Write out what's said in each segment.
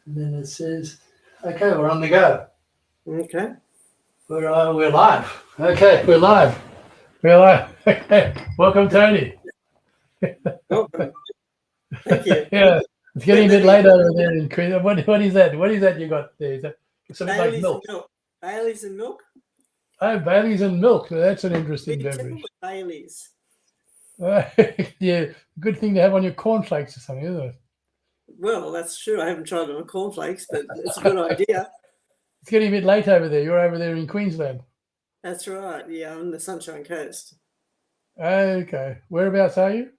And then it says, okay, we're on the go. Okay. We're live. Okay, we're live. We're live. Okay. Welcome, Tony. Welcome. Thank you. Yeah, it's getting a bit late over there in Queensland. What is that? What is that you got there? Is that something like Baileys and milk? milk. Baileys and milk. Oh, Bailey's and milk. That's an Be interesting careful beverage. with Baileys. Yeah, good thing to have on your cornflakes or something, isn't it? Well, that's true. I haven't tried it on cornflakes, but it's a good idea. It's getting a bit late over there. You're over there in Queensland. That's right. Yeah, on the Sunshine Coast. Okay. Whereabouts are you?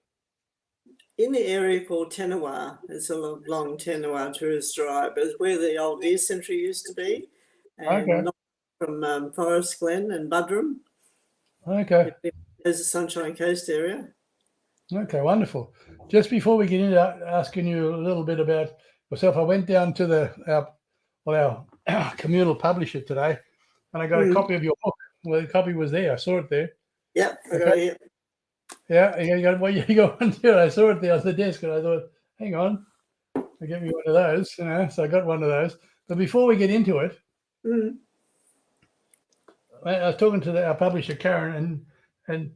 In the area called Tenawa. It's a long Tenawa tourist drive. It's where the old deer centre used to be. And Okay. not from Forest Glen and Buderim. Okay. There's the Sunshine Coast area. Okay, wonderful. Just before we get into asking you a little bit about yourself, I went down to our communal publisher today, and I got a copy of your book. Well, the copy was there. I saw it there. Yep, I got Okay. it here. Yeah, you got what you got one too. I saw it there on the desk, and I thought, hang on, I get me one of those. So I got one of those. But before we get into it, I was talking to our publisher Karen, and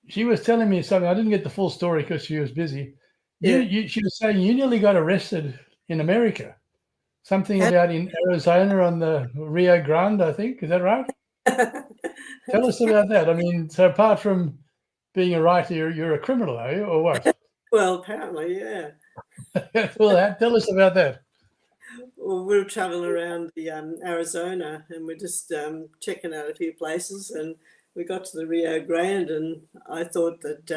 she was telling me something. I didn't get the full story because she was busy. She was saying you nearly got arrested in America. Something about in Arizona on the Rio Grande, I think. Is that right? Tell us about that. I mean, so apart from being a writer, you're a criminal, are you, or what? Well, apparently, yeah. Well, tell us about that. Well, we were traveling around the Arizona, and we're just checking out a few places, and we got to the Rio Grande, and I thought that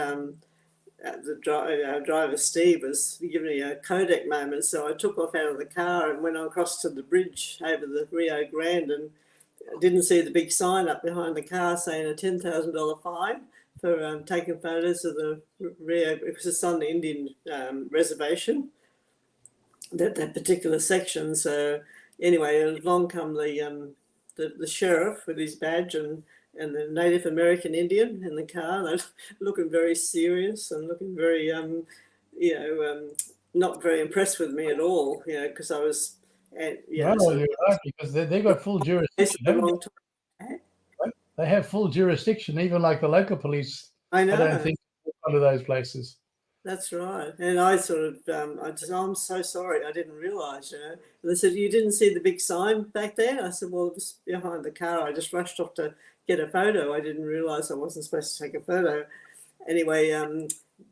our driver Steve was giving me a Kodak moment, so I took off out of the car and went across to the bridge over the Rio Grande, and didn't see the big sign up behind the car saying a $10,000 fine for taking photos of the Rio, because it's on the Indian reservation, that particular section. So anyway, along come the sheriff with his badge and the Native American Indian in the car. They're looking very serious and looking very not very impressed with me at all. Because I was You're right, because they got full jurisdiction. They have full jurisdiction, even like the local police. I know. I don't think one of those places. That's right. And I sort of, I'm so sorry, I didn't realise, And they said, you didn't see the big sign back there? I said, well, it was behind the car. I just rushed off to get a photo. I didn't realise I wasn't supposed to take a photo. Anyway,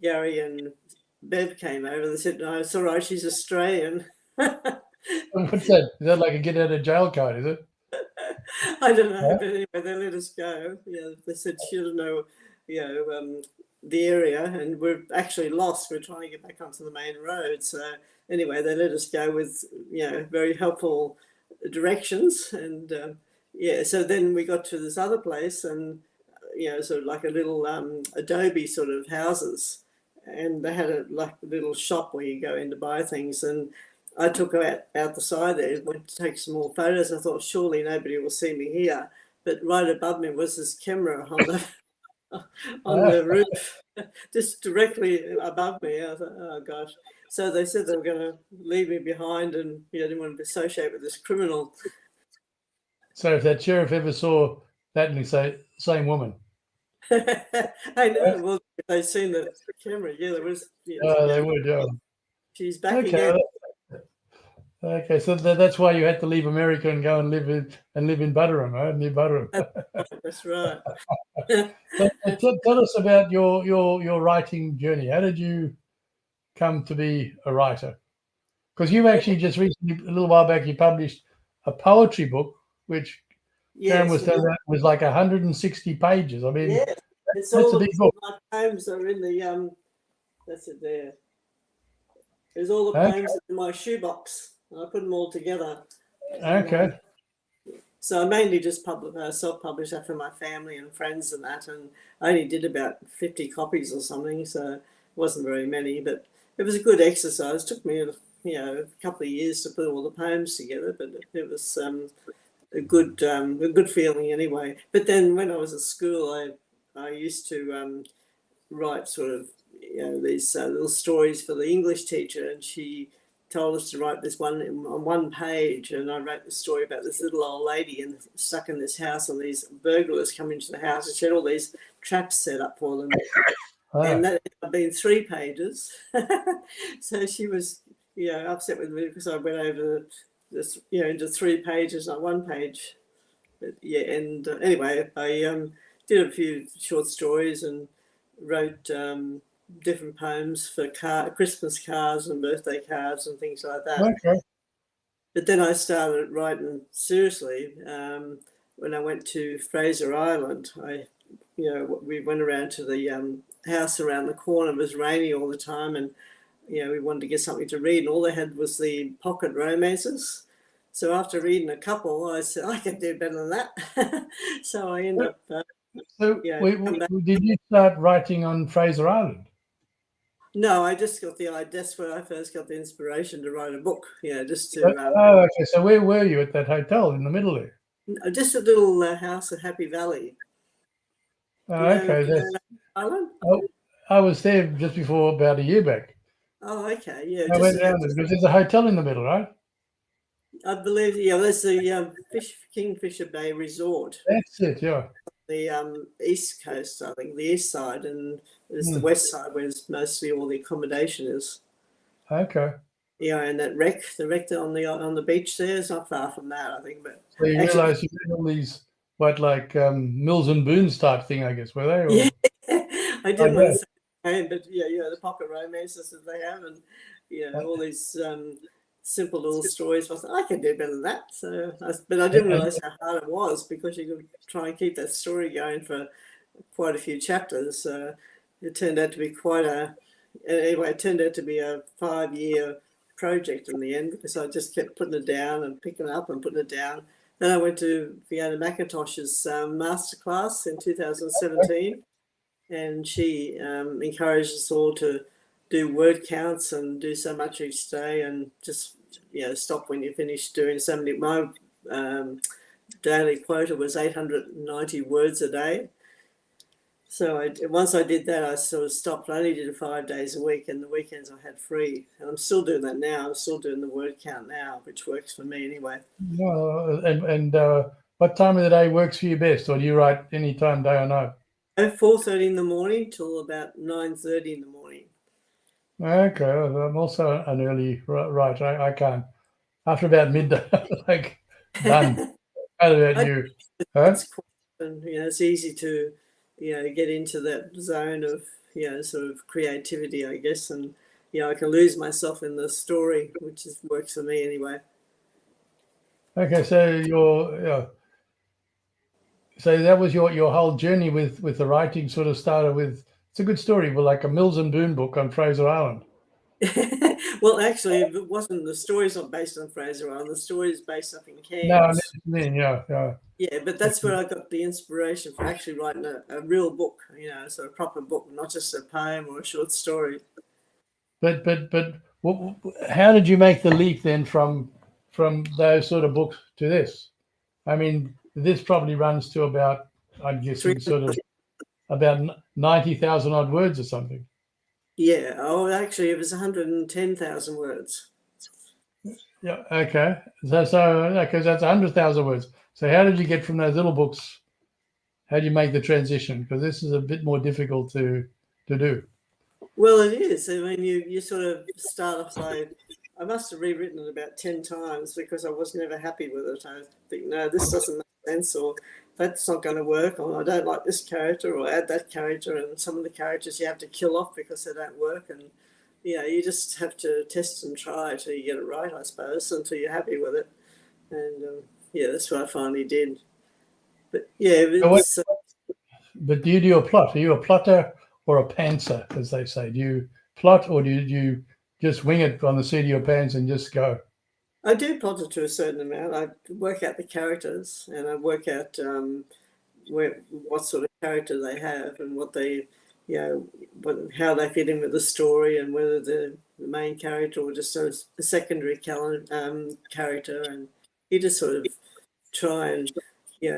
Gary and Bev came over. They said, no, it's all right, she's Australian. What's that? Is that like a get out of jail card, is it? I don't know, but anyway, they let us go. They said she didn't know, the area, and we're actually lost. We're trying to get back onto the main road. So anyway, they let us go with very helpful directions, and so then we got to this other place, and sort of like a little adobe sort of houses, and they had a little shop where you go in to buy things, and I took her out the side there, went to take some more photos. I thought surely nobody will see me here, but right above me was this camera on the roof, just directly above me. I thought, oh gosh. So they said they were going to leave me behind, and didn't want to associate with this criminal. So if that sheriff ever saw that, and he say, same woman. I know. Well, if they've seen the camera, there was. They would. Yeah. She's back again. Okay, so that's why you had to leave America and go and live in Buderim, right? Near Buderim. That's right. Tell us about your writing journey. How did you come to be a writer? Because you actually just recently, a little while back, you published a poetry book, which Karen was telling me was like 160 pages. I mean, it's that's all a big book. My poems are in the that's it there. There's all the poems in my shoebox. I put them all together. Okay. So I mainly just self-published that for my family and friends and that, and I only did about 50 copies or something, so it wasn't very many, but it was a good exercise. It took me a couple of years to put all the poems together, but it was a good feeling anyway. But then when I was at school, I used to write sort of these little stories for the English teacher, and she told us to write this one on one page, and I wrote the story about this little old lady and stuck in this house, and these burglars come into the house, and she had all these traps set up for them. And that had been 3 pages. So she was, upset with me because I went over this, into 3 pages, not 1 page. But and anyway, I did a few short stories and wrote different poems for Christmas cards and birthday cards and things like that. Okay. But then I started writing seriously when I went to Fraser Island. We went around to the house around the corner. It was raining all the time, and we wanted to get something to read, and all they had was the pocket romances. So after reading a couple, I said, I can do better than that. So I ended up. Did you start writing on Fraser Island? No, I just got that's where I first got the inspiration to write a book. Just to. Okay. So where were you at that hotel in the middle there? Just a little house at Happy Valley. Okay. Island? I was there just before, about a year back. Oh, okay. Yeah. I went down there because there's a hotel in the middle, right? I believe, there's the Kingfisher Bay Resort. That's it, yeah. The east coast, I think, the east side, and there's the west side where mostly all the accommodation is. Okay. And that wreck, the wreck on the beach there is not far from that, I think. But so you realise you did all these, Mills and Boons type thing, I guess, were they? Or? Yeah, I didn't want to say name, but the pocket romances that they have, and all these simple little stories. I thought I can do better than that. So, but I didn't realise how hard it was, because you could try and keep that story going for quite a few chapters. It turned out to be it turned out to be a 5-year project in the end, because I just kept putting it down and picking it up and putting it down. Then I went to Fiona McIntosh's masterclass in 2017, and she encouraged us all to do word counts and do so much each day, and just stop when you finish doing so many. My daily quota was 890 words a day. So once I did that, I sort of stopped. I only did it 5 days a week, and the weekends I had free. And I'm still doing that now. I'm still doing the word count now, which works for me anyway. And what time of the day works for you best, or do you write any time, day or night? 4:30 in the morning till about 9:30 in the morning. Okay, I'm also an early writer. I can't. After about midday, done. How about you? It's easy to, get into that zone of, sort of creativity, I guess, and I can lose myself in the story, which works for me anyway. Okay, so so that was your whole journey with the writing. Sort of started with, it's a good story, but like a Mills and Boon book on Fraser Island. Well, actually, it wasn't. The story's not based on Fraser Island. The story is based up in Cairns. No, I mean, yeah. Yeah, but that's where I got the inspiration for actually writing a real book, so a proper book, not just a poem or a short story. But how did you make the leap then from those sort of books to this? I mean, this probably runs to about, I'm guessing, sort of about 90,000 odd words or something. Yeah. Oh, actually, it was 110,000 words. Yeah. Okay. So because that's 100,000 words. So how did you get from those little books? How do you make the transition? Because this is a bit more difficult to do. Well, it is. I mean, you sort of start off by, I must have rewritten it about 10 times because I was never happy with it. I think, no, this doesn't make sense, or that's not going to work, or I don't like this character, or add that character, and some of the characters you have to kill off because they don't work, and you just have to test and try till you get it right, I suppose, until you're happy with it. And that's what I finally did. But but do you do a plot? Are you a plotter or a pantser, as they say? Do you plot, or do you just wing it on the seat of your pants and just go? I do plot it to a certain amount. I work out the characters, and I work out what sort of character they have, and what they, how they fit in with the story, and whether the main character or just a secondary character, and you just sort of try and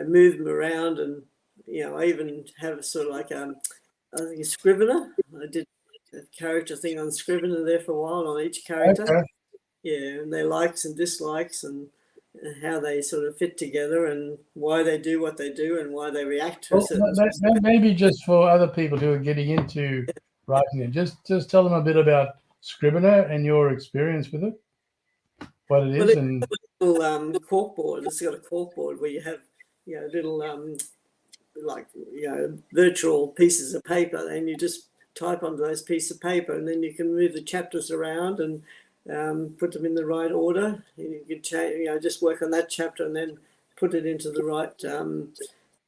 move them around, and I even have sort of like I think a Scrivener. I did a character thing on Scrivener there for a while on each character. Okay. and their likes and dislikes and how they sort of fit together and why they do what they do and why they react to a certain. Maybe just for other people who are getting into writing it, just tell them a bit about Scrivener and your experience with it, what it is, and a little corkboard. It's got a corkboard where you have little like virtual pieces of paper, and you just type onto those pieces of paper, and then you can move the chapters around and put them in the right order. And you can change, just work on that chapter and then put it into the right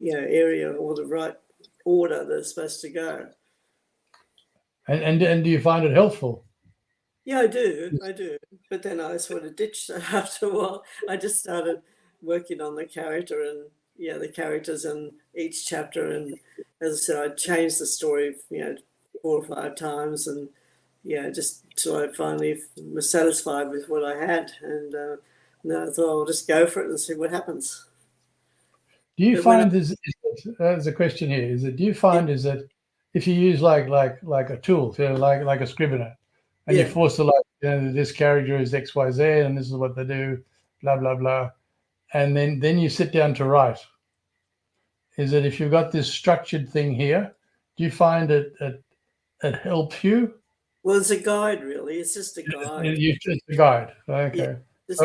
area or the right order that it's supposed to go. And do you find it helpful? Yeah, I do. But then I sort of ditched that after a while. I just started working on the character and the characters in each chapter. And as I said, I changed the story, 4 or 5 times, and just till I finally was satisfied with what I had. And then I thought I'll just go for it and see what happens. Do you find there's a question here? Is it? Do you find is that if you use like a tool, like a Scrivener, and you're forced to this character is X, Y, Z, and this is what they do, blah blah blah, and then you sit down to write. Is it if you've got this structured thing here? Do you find it helps you? Well, it's a guide, really. It's just a guide. It's a guide. Okay.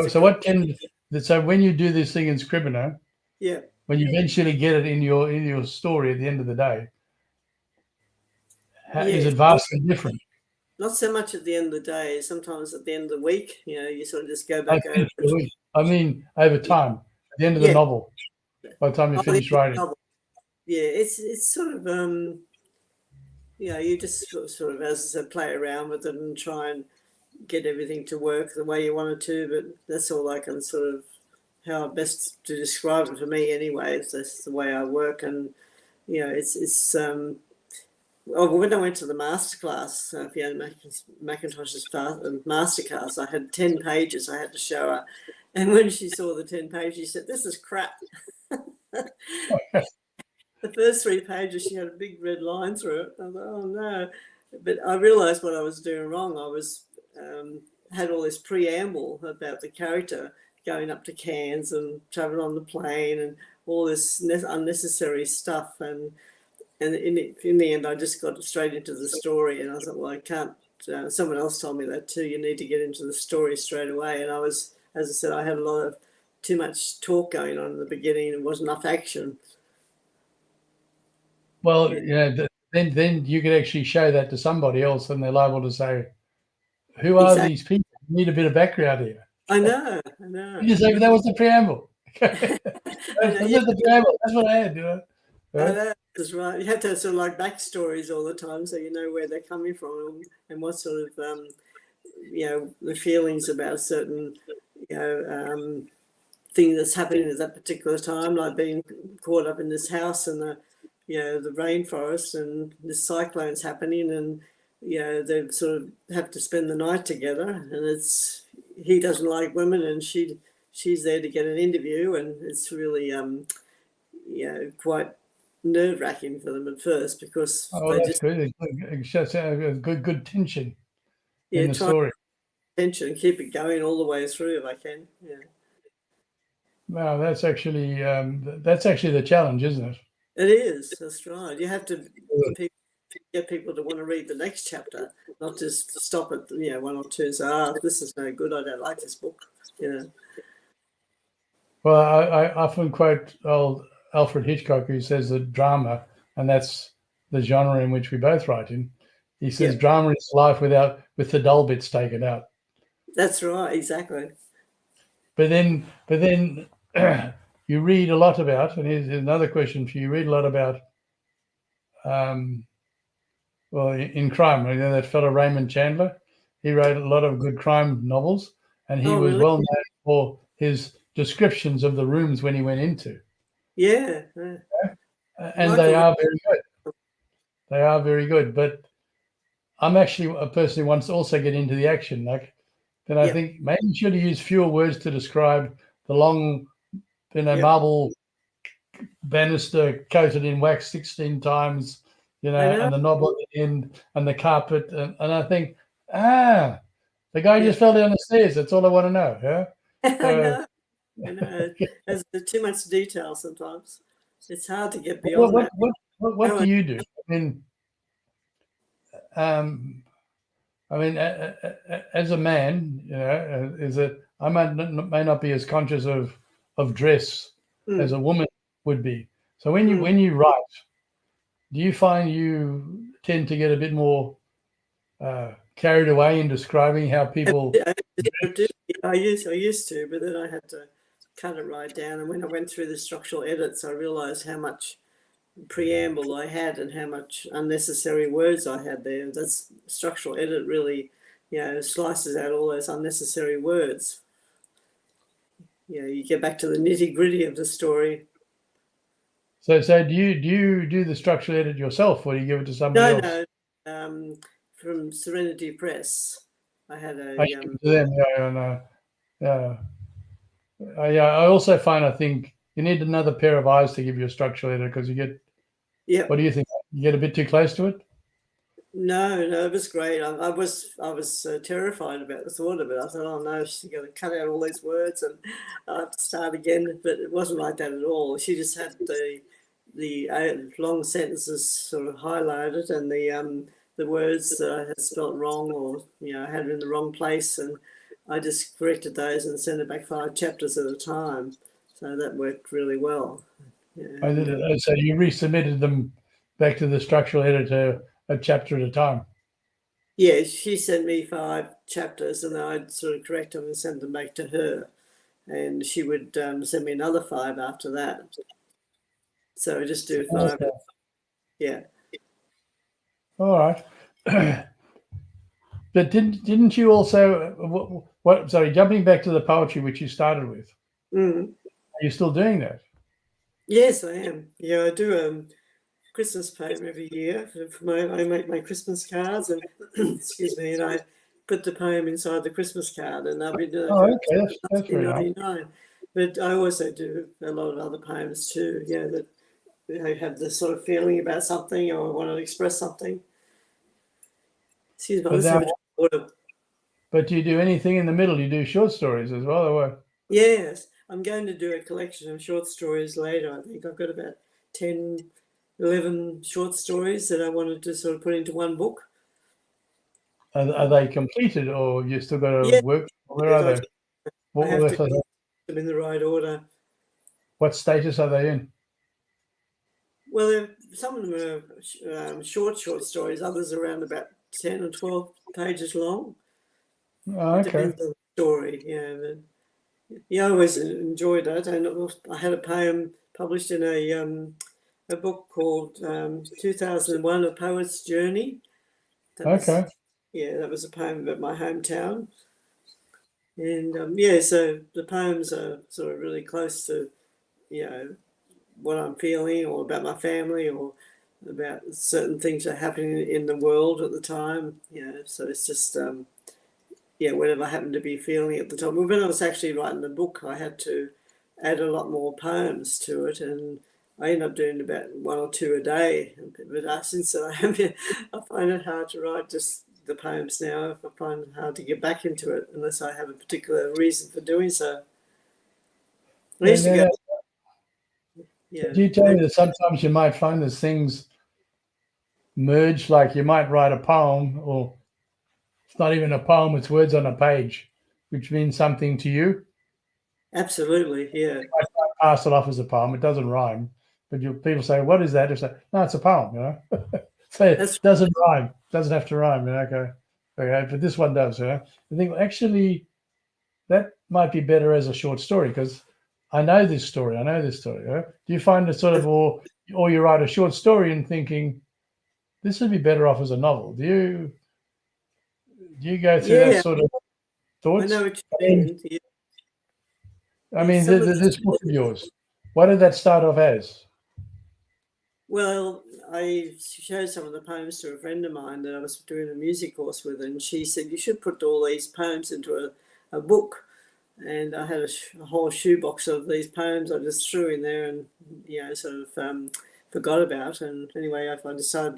So when you do this thing in Scrivener, when you eventually get it in your story at the end of the day, is it vastly different? Not so much at the end of the day. Sometimes at the end of the week, you sort of just go back over it. I mean, over time, at the end of the novel, by the time you finish writing. Yeah, it's sort of you just sort of, as I said, play around with it and try and get everything to work the way you want it to. But that's all I can sort of how best to describe it for me anyway. That's the way I work, and it's when I went to the masterclass, Fiona McIntosh's masterclass, I had 10 pages I had to show her, and when she saw the 10 pages, she said, "This is crap." The first 3 pages, she had a big red line through it. I thought, "Oh no!" But I realised what I was doing wrong. I was had all this preamble about the character going up to Cairns and traveling on the plane and all this unnecessary stuff. And in the end, I just got straight into the story. And I thought, well, I can't. Someone else told me that too. You need to get into the story straight away. And I was, as I said, I had too much talk going on in the beginning. There wasn't enough action. Well, then you could actually show that to somebody else, and they're liable to say, "Who are these people? You need a bit of background here." I know. You say, "That was the preamble." That's the preamble. That's what I had. That's right. You have to sort of like backstories all the time, so you know where they're coming from and what sort of the feelings about a certain thing that's happening at that particular time, like being caught up in this house and the rainforest, and this cyclone's happening, and they sort of have to spend the night together, and he doesn't like women, and she's there to get an interview, and it's really quite nerve-wracking for them at first because good. It shows a good tension in the story. Tension, keep it going all the way through if I can. Yeah. Wow, that's actually the challenge, isn't it? It is. That's right. You have to get people to want to read the next chapter, not just stop at 1 or 2 and say, this is no good. I don't like this book. Well, I often quote old Alfred Hitchcock, who says that drama, and that's the genre in which we both write in. He says drama is life with the dull bits taken out. That's right, exactly. But then you read a lot about, and here's another question for you. You read a lot about, in crime. You know that fellow Raymond Chandler? He wrote a lot of good crime novels, and he was well known for his descriptions of the rooms when he went into. Yeah. And they are very good. They are very good. But I'm actually a person who wants to also get into the action. Then I think maybe you should have used fewer words to describe the long, marble banister coated in wax 16 times, and the knob on the end and the carpet. And I think, The guy just fell down the stairs. That's all I want to know. Yeah. I know. There's too much detail sometimes. It's hard to get beyond what, that. What do you do? I mean, as a man, is it? I may not be as conscious of dress as a woman would be. So when you write, do you find you tend to get a bit more carried away in describing how people? I used to, but then I had to cut it right down. And when I went through the structural edits, I realised how much preamble I had and how much unnecessary words I had there. That's structural edit really, slices out all those unnecessary words. You get back to the nitty gritty of the story. So do you do the structural edit yourself, or do you give it to somebody else? No. From Serenity Press, I had a. I also find I think you need another pair of eyes to give you a structural edit because you get. Yeah. What do you think? You get a bit too close to it? No, it was great. I was terrified about the thought of it. I thought, oh no, she's going to cut out all these words and I have to start again. But it wasn't like that at all. She just had the long sentences sort of highlighted and the words that I had spelt wrong or I had in the wrong place, and I just corrected those and sent it back 5 chapters at a time. So that worked really well. So you resubmitted them back to the structural editor a chapter at a time? Yeah, she sent me 5 chapters and I'd sort of correct them and send them back to her. And she would send me another 5 after that. So I just do 5. Okay. Yeah. All right. But didn't you also, sorry, jumping back to the poetry which you started with, are you still doing that? Yes, I am. Yeah, I do Christmas poem every year. I make my Christmas cards and excuse me, and I put the poem inside the Christmas card, and I've been doing that that's very nice. But I also do a lot of other poems too. That I have this sort of feeling about something or want to express something. Excuse me. But do you do anything in the middle? You do short stories as well, or what? Yes, I'm going to do a collection of short stories later. I think I've got about 10, 11 short stories that I wanted to sort of put into one book. Are they completed, or you still got to work? Where are they? I have to put them in the right order. What status are they in? Well, some of them are short stories. Others are around about 10 or 12 pages long. Oh, okay. It depends on the story. I always enjoyed that. And I had a poem published in a book called 2001, A Poet's Journey. That was a poem about my hometown. And so the poems are sort of really close to, what I'm feeling or about my family or about certain things that are happening in the world at the time. So it's just, whatever I happened to be feeling at the time. Well, when I was actually writing the book, I had to add a lot more poems to it, and I ended up doing about 1 or 2 a day. But since I find it hard to write just the poems now. I find it hard to get back into it unless I have a particular reason for doing so. I used to go. Yeah. Do you tell me that sometimes you might find those things merge, like you might write a poem, or it's not even a poem, it's words on a page, which means something to you? Absolutely, yeah. I pass it off as a poem. It doesn't rhyme, but people say, "What is that?" It's like, no, it's a poem, So it doesn't rhyme. It doesn't have to rhyme. Okay, but this one does. I think actually that might be better as a short story because I know this story. Do you find it sort of, or you write a short story and thinking this would be better off as a novel? Do you go through that sort of thoughts? I know what you mean. I mean, this book of yours, what did that start off as? Well, I showed some of the poems to a friend of mine that I was doing a music course with, and she said, you should put all these poems into a book. And I had a whole shoebox of these poems I just threw in there and, sort of forgot about. And anyway, I decided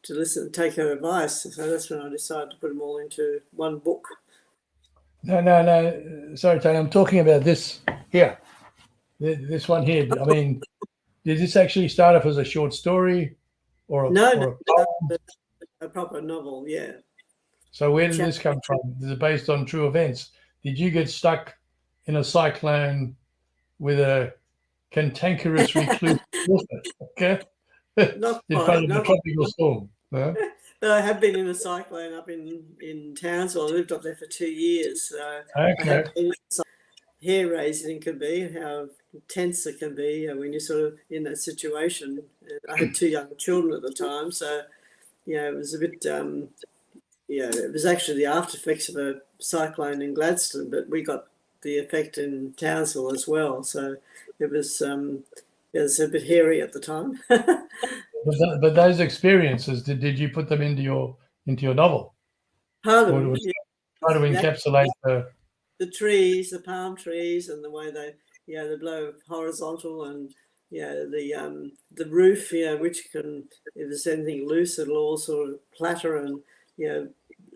to listen and take her advice. So that's when I decided to put them all into one book. No. Sorry, Tony. I'm talking about this here. This one here. I mean, did this actually start off as a short story or No, no, a poem? a proper novel. Yeah. So where did this come from? Is it based on true events? Did you get stuck in a cyclone with a cantankerous recluse author, okay, Not in front quite, of a not. tropical storm? No? But I have been in a cyclone up in Townsville. I lived up there for 2 years. So I Okay. have been hair raising can be, how tense it can be when you're sort of in that situation. I had 2 young children at the time, so it was a bit. It was actually the after effects of a cyclone in Gladstone, but we got the effect in Townsville as well. So it was a bit hairy at the time. But those experiences, did you put them into your novel? Part of Or them, was try to encapsulate the trees, the palm trees, and the way they blow horizontal, and the roof, which can, if there's anything loose, it'll all sort of clatter and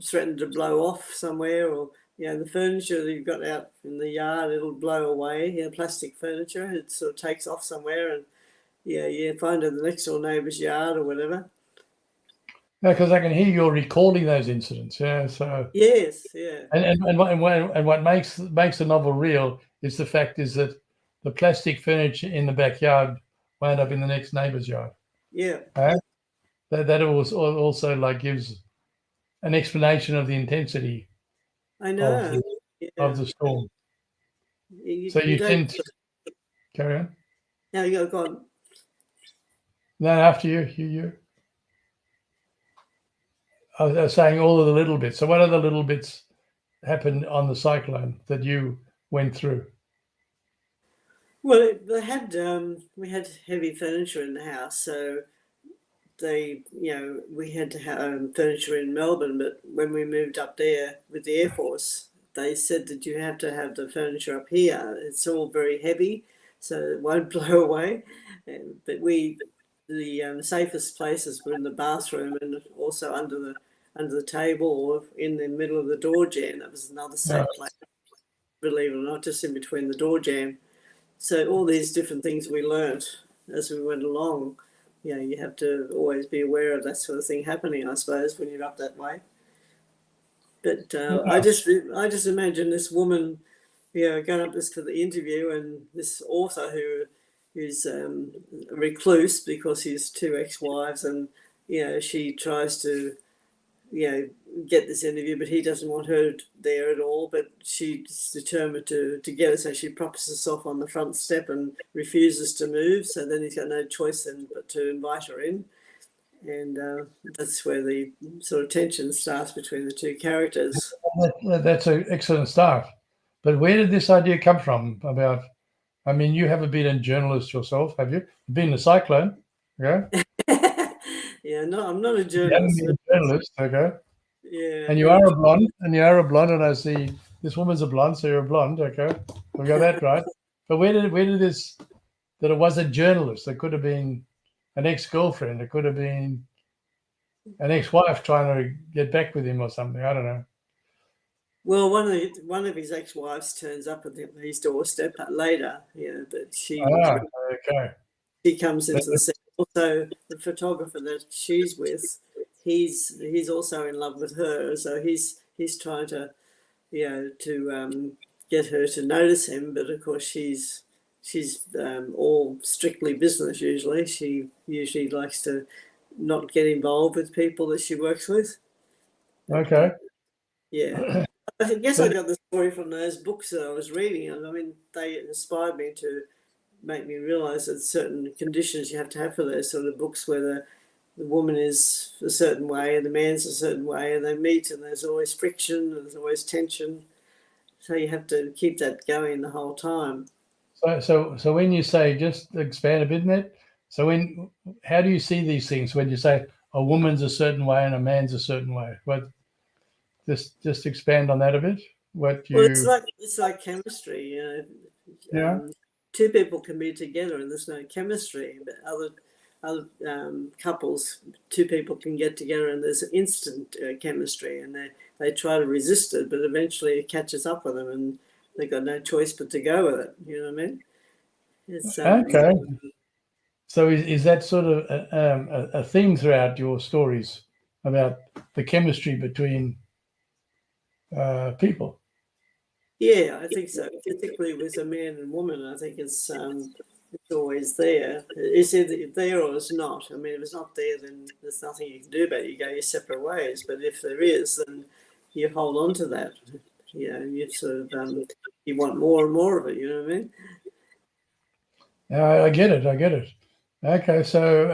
threaten to blow off somewhere, or the furniture that you've got out in the yard, it'll blow away. Plastic furniture, it sort of takes off somewhere, and you find it in the next door neighbour's yard or whatever. because I can hear you're recalling those incidents. Yeah. So Yes, yeah. and what makes the novel real is the fact is that the plastic furniture in the backyard wound up in the next neighbour's yard. Yeah. That also like gives an explanation of the intensity I of know. the storm. So You you don't. tend to carry on. Now you go on. No, after you. I was saying all of the little bits. So what other little bits happened on the cyclone that you went through? Well, we had heavy furniture in the house, so we had to have furniture in Melbourne, but when we moved up there with the Air Force, they said that you have to have the furniture up here. It's all very heavy, so it won't blow away. But the safest places were in the bathroom and also under the table or in the middle of the door jamb. That was another safe place, believe it or not, just in between the door jamb. So all these different things we learnt as we went along. You have to always be aware of that sort of thing happening, I suppose, when you're up that way. But I just imagine this woman, going up this for the interview, and this author who's a recluse because he's 2 ex-wives, and she tries to get this interview, but he doesn't want her there at all. But she's determined to get it, so she props herself on the front step and refuses to move. So then he's got no choice then but to invite her in, and that's where the sort of tension starts between the 2 characters. That's an excellent start. But where did this idea come from? About, I mean, you haven't been a journalist yourself, have you? You've been a cyclone, yeah? Yeah, no, I'm not a You haven't journalist. been a journalist, okay? Yeah, And you are a blonde, and I see this woman's a blonde, so you're a blonde, okay? We got that right. But where did this, that it was a journalist? It could have been an ex-girlfriend. It could have been an ex-wife trying to get back with him or something. I don't know. Well, one of his ex-wives turns up at his doorstep later. But Okay. she comes into the scene. Also, the photographer that she's with, he's also in love with her. So he's trying to get her to notice him. But of course, she's all strictly business. Usually, she usually likes to not get involved with people that she works with. Okay. Yeah. I guess I got the story from those books that I was reading. I mean, they inspired me to make me realise that certain conditions you have to have for those sort of books, where the woman is a certain way and the man's a certain way, and they meet and there's always friction and there's always tension. So you have to keep that going the whole time. So when you say, just expand a bit on it. So how do you see these things when you say a woman's a certain way and a man's a certain way? What, just expand on that a bit. Well, it's like chemistry. 2 people can be together and there's no chemistry, but other couples, two people can get together and there's instant chemistry, and they try to resist it, but eventually it catches up with them and they've got no choice but to go with it. You know what I mean? It's, Okay. So is that sort of a theme throughout your stories about the chemistry between people? Yeah, I think so. Particularly with a man and woman, I think it's always there. It's either there or it's not. I mean, if it's not there, then there's nothing you can do about it. You go your separate ways. But if there is, then you hold on to that. You know, you sort of you want more and more of it. You know what I mean? I get it. I get it. Okay, so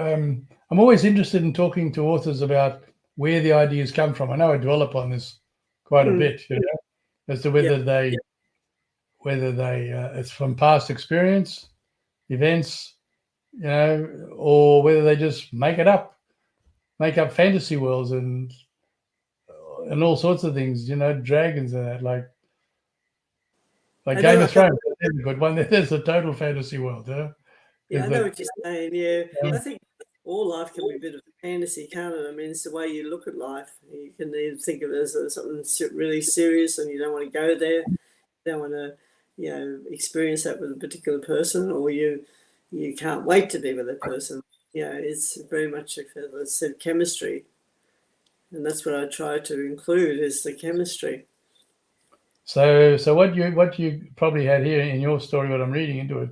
I'm always interested in talking to authors about where the ideas come from. I know I dwell upon this quite a bit, you know, as to whether they it's from past experience, events, you know, or whether they just make up fantasy worlds and all sorts of things, you know, dragons and that, like Game of Thrones. There's a good one. There's a total fantasy world, huh? Yeah, I know what you're saying. Yeah, I think all life can be a bit of a fantasy, can't it? I mean, it's the way you look at life. You can either think of it as something really serious, and you don't want to go there. You don't want to, you know, experience that with a particular person, or you can't wait to be with a person. You know, it's very much, as I said, chemistry, and that's what I try to include is the chemistry. So what you probably had here in your story, what I'm reading into it,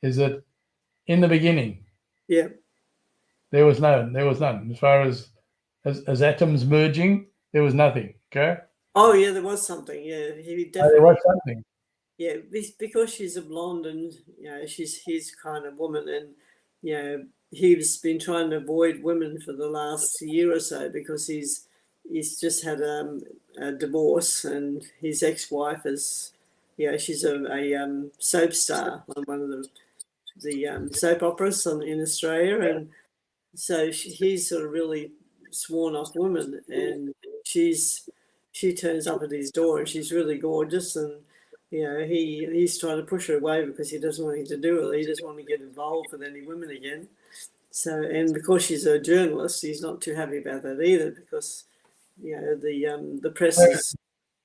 is that in the beginning, yeah, there was none. As far as atoms merging, there was nothing. Okay. Oh yeah, there was something. Yeah, he definitely. There was something. Yeah, because she's a blonde and you know she's his kind of woman, and you know he's been trying to avoid women for the last year or so because he's just had a divorce, and his ex-wife is, you know, she's a soap star on one of the soap operas in Australia, and so he's sort of really sworn off women, and she turns up at his door and she's really gorgeous, and you know he's trying to push her away because he doesn't want anything to do with her. He doesn't want to get involved with any women again. So, and because she's a journalist, he's not too happy about that either because you know the press is.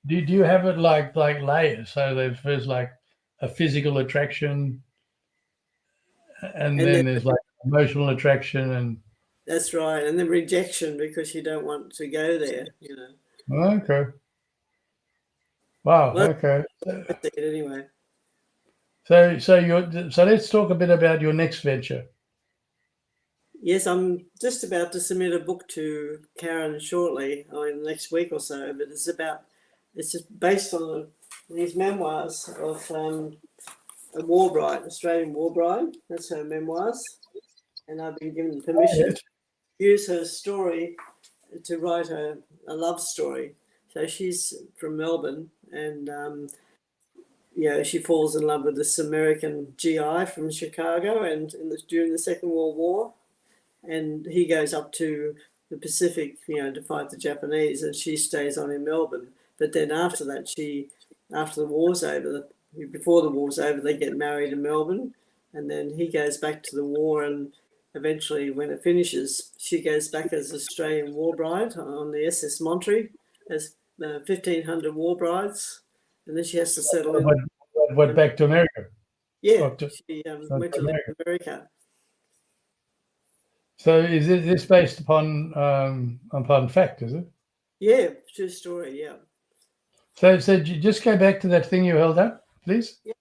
Do you have it like layers? So there's like a physical attraction, and then there's like emotional attraction, and that's right, and then rejection because you don't want to go there. You know. Okay. Wow. Well, Okay. anyway. So let's talk a bit about your next venture. Yes, I'm just about to submit a book to Karen shortly, in the next week or so. But it's just based on these memoirs of a war bride, Australian war bride. That's her memoirs, and I've been given permission to use her story to write a love story. So she's from Melbourne, and yeah, she falls in love with this American GI from Chicago, and during the Second World War. And he goes up to the Pacific, you know, to fight the Japanese, and she stays on in Melbourne. But then after that, after the war's over, before the war's over, they get married in Melbourne, and then he goes back to the war, and eventually, when it finishes, she goes back as Australian war bride on the SS Monterey as 1,500 war brides, and then she has to settle in. Went back to America. Yeah, she went to live in America. So is this based upon fact, is it? Yeah, true story, yeah. So you just go back to that thing you held up, please? Yeah.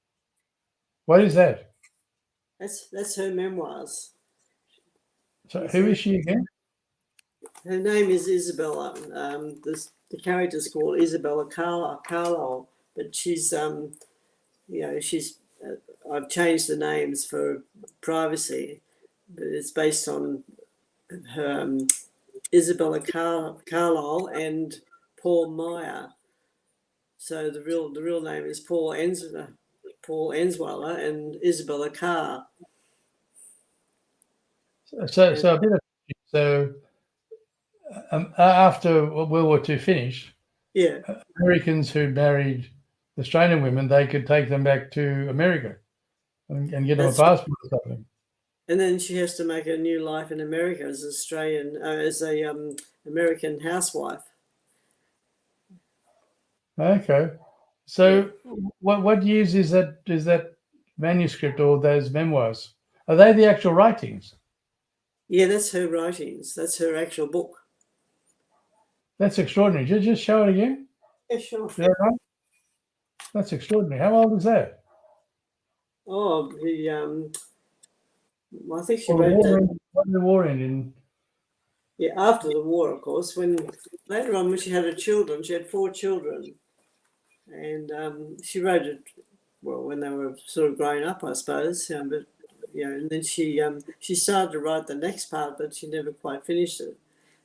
What is that? That's her memoirs. So who is she again? Her name is Isabella. The character's called Isabella Carlisle, but she's you know, I've changed the names for privacy, but it's based on her Isabella Carlisle and Paul Meyer. So the real name is Paul Enswaller and Isabella Carr. So a bit of after World War II finished, yeah, Americans who married Australian women, they could take them back to America and get them a passport or something. and then she has to make a new life in America as an American housewife. Okay. So what years is that manuscript or those memoirs? Are they the actual writings? Yeah, that's her writings. That's her actual book. That's extraordinary. Just show it again. Yeah, sure. Yeah, right? That's extraordinary. How old is that? Oh, I think she Well, wrote that. when the war ended. Yeah, after the war, of course. When later on, when she had her children, she had 4 children, and she wrote it when they were sort of growing up, I suppose. But and then she started to write the next part, but she never quite finished it.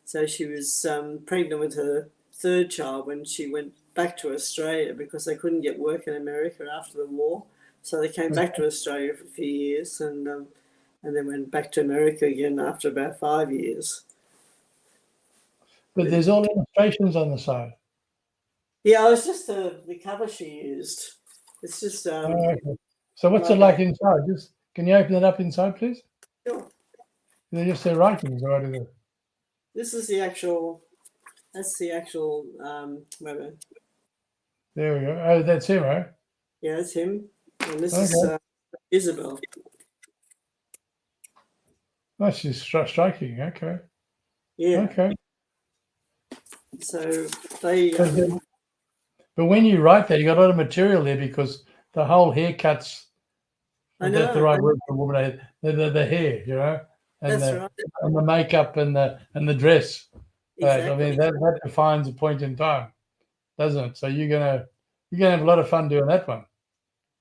So she was pregnant with her 3rd child when she went back to Australia because they couldn't get work in America after the war. So they came back to Australia for a few years and then went back to America again after about 5 years. But there's all illustrations on the side. Yeah, it was just the cover she used. It's just Okay. So what's it like inside? Can you open it up inside, please? Sure. They're just their writings, or what is it? This is the actual. That's the actual. Wait a minute. There we go. Oh, that's him, right? Yeah, that's him, and this is Isabel. That's just striking. Okay. Yeah. Okay. So they. But when you write that, you got a lot of material there because the whole haircuts. I know. That's the right word for a woman. The hair, and that's right. And the makeup and the dress. Exactly. I mean that defines a point in time, doesn't it? So you're gonna have a lot of fun doing that one.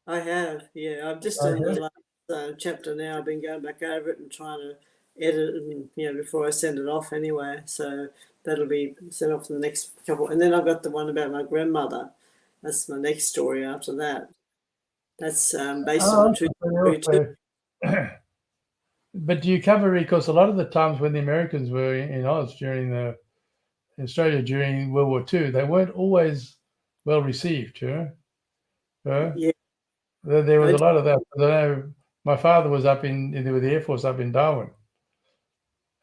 I have. Yeah, I'm just in the last chapter now. I've been going back over it and trying to edit and before I send it off anyway. So that'll be sent off to the next couple. And then I've got the one about my grandmother. That's my next story after that. That's based on a true story too. But do you cover it? Because a lot of the times when the Americans were in Oz Australia during World War II, they weren't always well received, Yeah. There was a lot of that. I know my father was with the Air Force up in Darwin.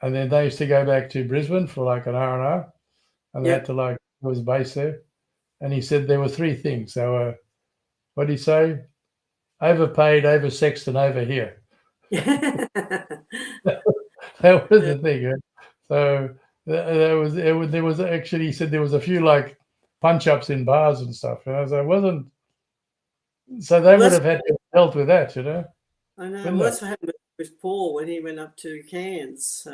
And then they used to go back to Brisbane for like an hour and a half. And they had to there was a base there. And he said there were 3 things. They were, what did he say? Overpaid, oversexed, and over here. That was the thing. So there was actually, he said there was a few like punch-ups in bars and stuff. And I was like, wasn't. So they would have had to dealt with that, I know. Well, that's what happened with Paul when he went up to Cairns.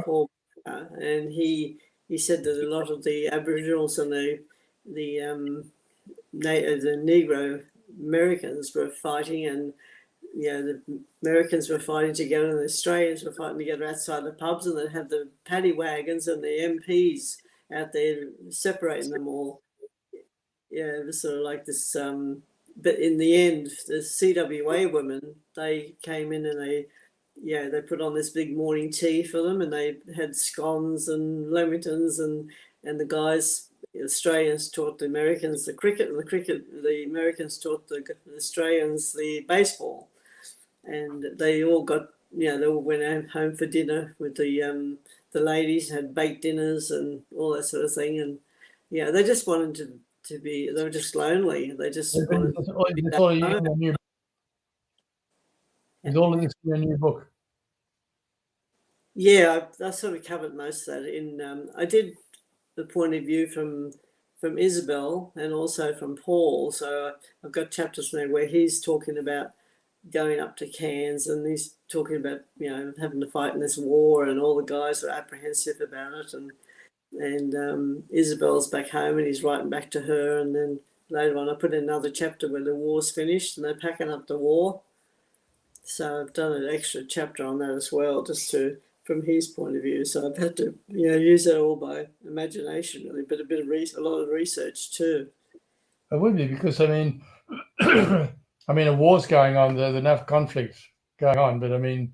Paul, and he said that a lot of the Aboriginals and the Negro Americans were fighting, and the Americans were fighting together, and the Australians were fighting together outside the pubs, and they'd have the paddy wagons and the MPs out there separating them all. Yeah, it was sort of like this. But in the end, the CWA women, they came in and they put on this big morning tea for them, and they had scones and lamingtons, and the guys, the Australians taught the Americans the cricket, and the Americans taught the Australians the baseball, and they all got, they all went home for dinner with the ladies, had baked dinners and all that sort of thing, and they just wanted to be, they were just lonely. They just wanted to be back home. Is all of this in your new book? Yeah, I sort of covered most of that. In I did the point of view from Isabel and also from Paul. So I've got chapters there where he's talking about going up to Cairns, and he's talking about having to fight in this war, and all the guys are apprehensive about it, and Isabel's back home and he's writing back to her, and then later on I put in another chapter where the war's finished and they're packing up the war. So I've done an extra chapter on that as well, just from his point of view. So I've had to use that all by imagination really, but a lot of research too. It would be, because I mean a war's going on, there's enough conflicts going on, but I mean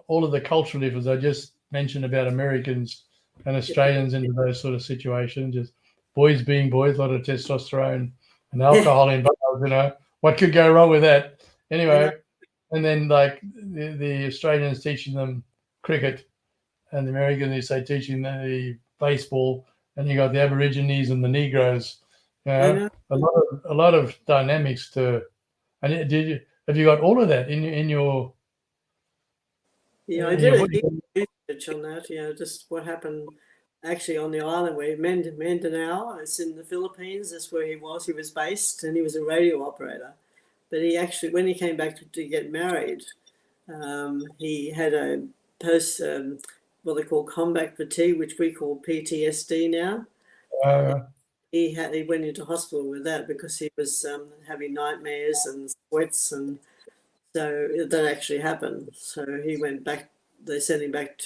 all of the cultural differences I just mentioned about Americans and Australians into those sort of situations, just boys being boys, a lot of testosterone and alcohol in bars, what could go wrong with that? Anyway, and then like the Australians teaching them cricket, and the Americans, they say, teaching the baseball, and you got the Aborigines and the Negroes. You I know, know. a lot of dynamics to. And have you got all of that in your? Yeah, I did a deep research on that. You know, just what happened actually on the island where Mindanao, it's in the Philippines. That's where he was. He was based, and he was a radio operator. But he actually, when he came back to get married, he had a post what they call combat fatigue, which we call PTSD now. He went into hospital with that because he was having nightmares and sweats, and so that actually happened. So he went back. They sent him back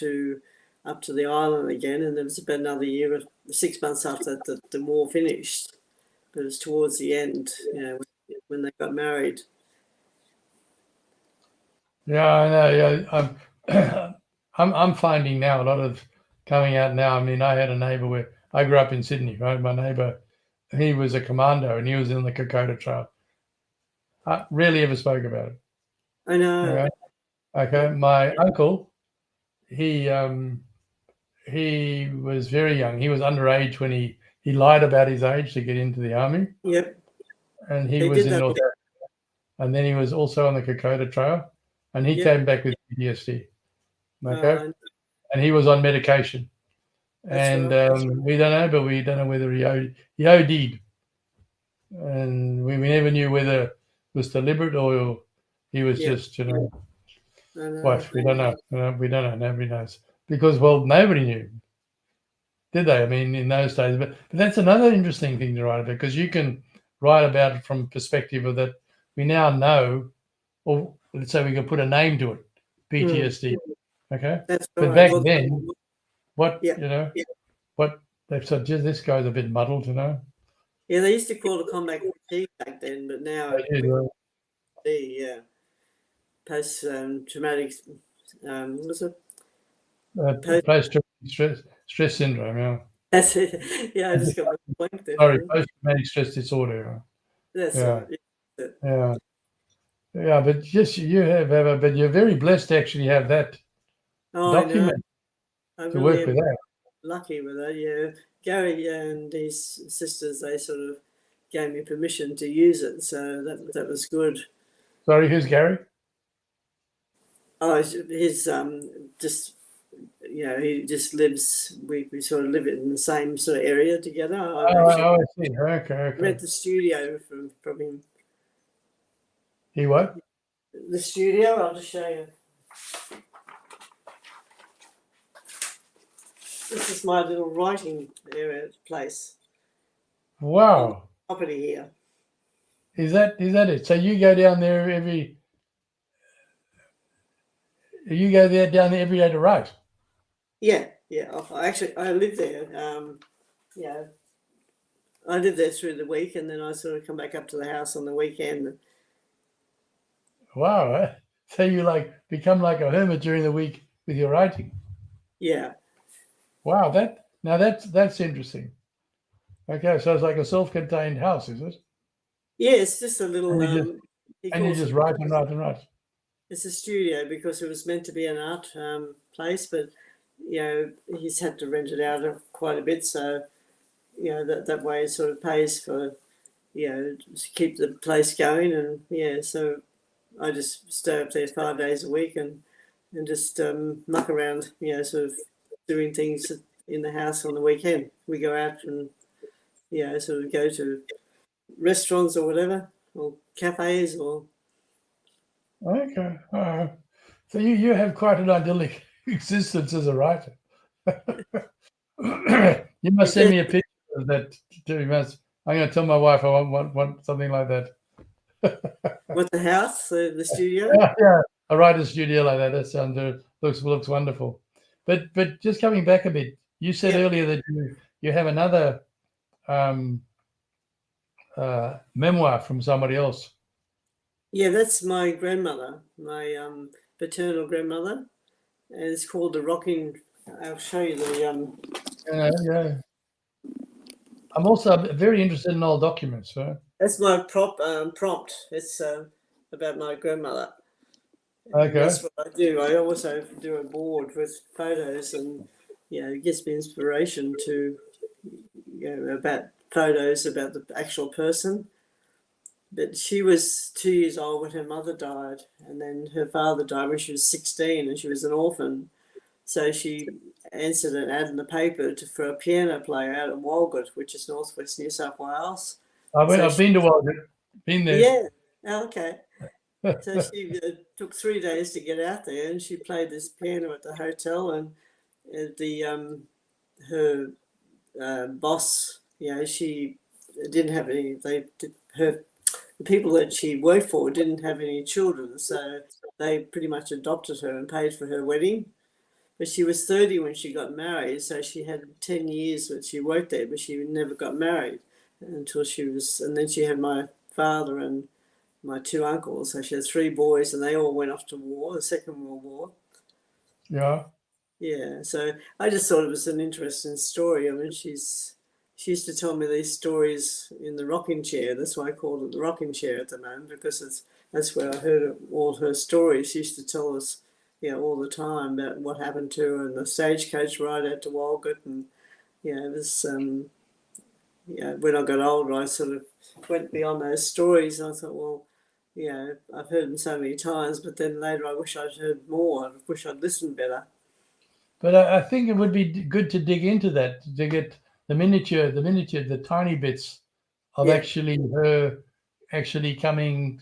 up to the island again, and there was about another year, 6 months after the war finished. But it was towards the end, you know, when they got married. Yeah, I know. Yeah, I'm finding now a lot of coming out now. I mean, I had a neighbour where I grew up in Sydney, right? My neighbour, he was a commando and he was in the Kokoda Trail. I rarely ever spoke about it. I know. Okay. My uncle, he was very young. He was underage when he lied about his age to get into the army. Yep. And he was in North Africa. And then he was also on the Kokoda Trail, and he came back with PTSD. Okay. And he was on medication. And we don't know, but we don't know whether he OD'd. And we never knew whether it was deliberate or he was just, what? We don't know. We don't know. Nobody knows. Because, well, nobody knew, did they? I mean, in those days. But that's another interesting thing to write about, because you can write about it from a perspective of that we now know, or let's say we can put a name to it, PTSD. Okay? That's but right. back then, what, what they've said, just this guy's a bit muddled, Yeah, they used to call it combat fatigue back then, but now post-traumatic, what was it? Post-traumatic stress syndrome, yeah. That's it. Yeah, I just got my blank there. Sorry, post-traumatic stress disorder. That's right. Yeah, but just you have, but you're very blessed to actually have that document to work with that. Lucky with that, yeah. Gary and his sisters, they sort of gave me permission to use it, so that was good. Sorry, who's Gary? Oh, his just, you know, he just lives. We sort of live in the same sort of area together. I see. Okay. Rent the studio from him. He what? The studio. I'll just show you. This is my little writing area place. Wow. Property here. Is that it? So you go down there down there every day to write? Yeah. I live there. I live there through the week, and then I sort of come back up to the house on the weekend. Wow. So you like become like a hermit during the week with your writing? Yeah. Wow. That's interesting. Okay, so it's like a self-contained house, is it? Yeah, it's just a little. And you just write and write and write. It's a studio because it was meant to be an art place, but you know he's had to rent it out quite a bit, so you know that way it sort of pays for, you know, to keep the place going, and so I just stay up there 5 days a week and just muck around, you know, sort of doing things in the house on the weekend. We go out and sort of go to restaurants or whatever, or cafes or. Okay. So you have quite an idyllic existence as a writer. You must send me a picture of that. I'm going to tell my wife I want something like that. What, the house, the studio? Yeah, a writer's studio like that. That sounds looks wonderful. But just coming back a bit, you said earlier that you have another memoir from somebody else. Yeah, that's my grandmother, my paternal grandmother, and it's called The Rocking. I'll show you the. Yeah. I'm also very interested in old documents. That's my prompt. It's about my grandmother. And Okay. that's what I do. I also do a board with photos, and it gives me inspiration to about photos about the actual person. But she was 2 years old when her mother died, and then her father died when she was 16, and she was an orphan. So she answered an ad in the paper for a piano player out of Walgett, which is northwest New South Wales. I've been to Walgett, been there. Yeah, okay. So she took 3 days to get out there, and she played this piano at the hotel, and her boss, she didn't have any. The people that she worked for didn't have any children, so they pretty much adopted her and paid for her wedding. But she was 30 when she got married, so she had 10 years that she worked there, but she never got married until she was. And then she had my father and my 2 uncles. So she had 3 boys, and they all went off to war, the Second World War. Yeah. Yeah, so I just thought it was an interesting story. I mean, she used to tell me these stories in the rocking chair. That's why I called it the rocking chair at the moment, because that's where I heard all her stories. She used to tell us, all the time about what happened to her and the stagecoach ride out to Walgett, and it was when I got older, I sort of went beyond those stories, and I thought, well, I've heard them so many times, but then later I wish I'd heard more. I wish I'd listened better. But I think it would be good to dig into that, to get the tiny bits of actually her actually coming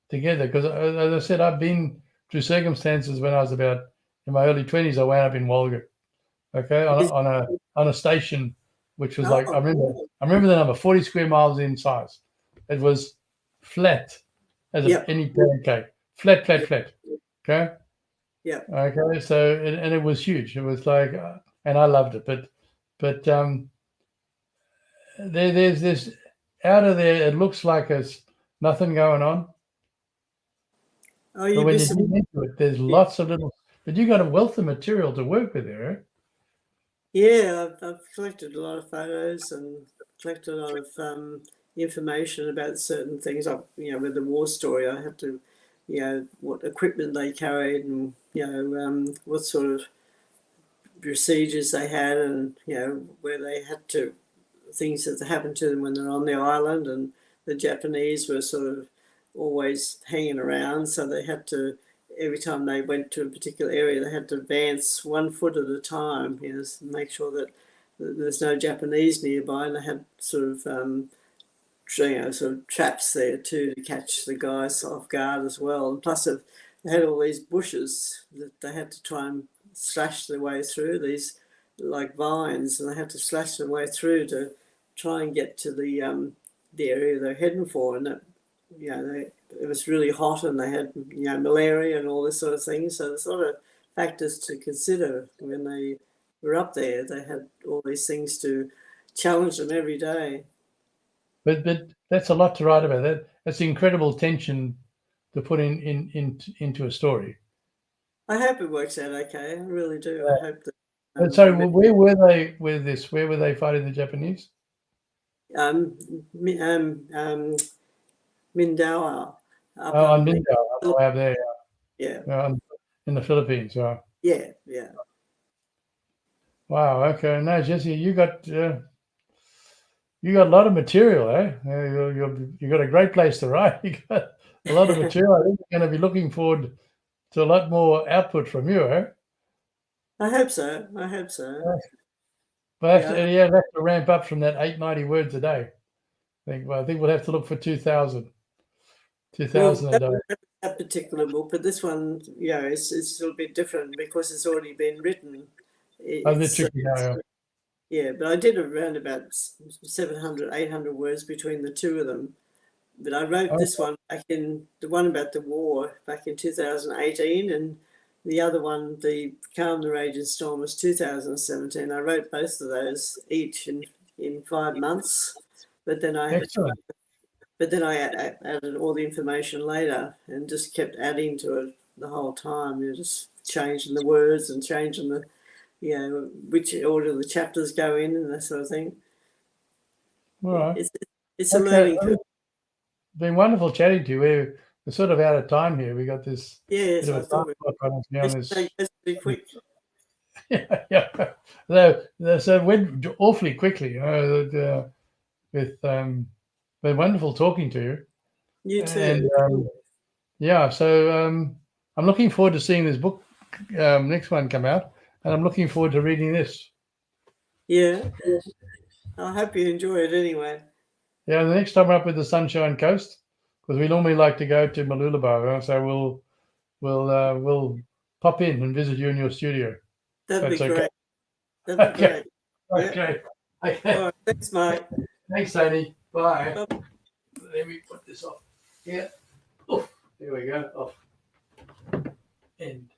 together. Because as I said, I've been through circumstances when I was about in my early 20s. I wound up in Walgett, okay, on a station, which was like I remember the number 40 square miles in size. It was flat as any pancake, flat. Okay. Yeah. Okay. So and it was huge. It was like, and I loved it. But there's this out of there. It looks like there's nothing going on. Oh, but when you dig into it, there's lots of little. But you got a wealth of material to work with there. Eh? Yeah, I've collected a lot of photos and collected a lot of information about certain things. With the war story, I had to, what equipment they carried, and what sort of procedures they had, and where they had to, things that happened to them when they're on the island, and the Japanese were sort of always hanging around, so they had to, every time they went to a particular area, they had to advance 1 foot at a time, make sure that there's no Japanese nearby, and they had sort of traps there too to catch the guys off guard as well. And plus, they had all these bushes that they had to try and slash their way through, these like vines, and they had to slash their way through to try and get to the area they're heading for. And that, it was really hot, and they had malaria and all this sort of thing. So there's a lot of factors to consider when they were up there. They had all these things to challenge them every day. But that's a lot to write about. That's incredible tension to put into a story. I hope it works out okay. I really do. I hope that. So where were they with this? Where were they fighting the Japanese? Mindanao. On Mindanao, up there. Yeah. In the Philippines. Yeah. Wow. Okay. Now, Jesse, you got a lot of material, eh? You got a great place to write. You got a lot of material. I think we're going to be looking forward to a lot more output from you, eh? I hope so. But you have to ramp up from that 890 words a day. I think we'll have to look for 2,000. 2,000 a day. That particular book, but this one, it's a little bit different because it's already been written. Yeah, but I did around about 700, 800 words between the two of them. But I wrote this one the one about the war back in 2018, and the other one, the Calm the Raging Storm, was 2017. I wrote both of those each in 5 months, but then I added all the information later and just kept adding to it the whole time. Just changing the words and changing the, which order the chapters go in and that sort of thing. All right. It's a learning curve. It's been wonderful chatting to you. we're sort of out of time here. We got this Yes, bit of I a thought time clock on us now. it goes pretty quick. Yeah. So it went awfully quickly. With been wonderful talking to you. You And too. yeah, so I'm looking forward to seeing this book next one come out, and I'm looking forward to reading this. Yeah. I hope you enjoy it anyway. Yeah, the next time we're up with the Sunshine Coast, because we normally like to go to Malulabar, so we'll pop in and visit you in your studio. That'd be That's okay. great. That'd be great. Okay. Yeah. Okay. All right. Thanks, Mike. Thanks, Tony. Bye. Bye. Let me put this off. Yeah. Oh, there we go. Off. End.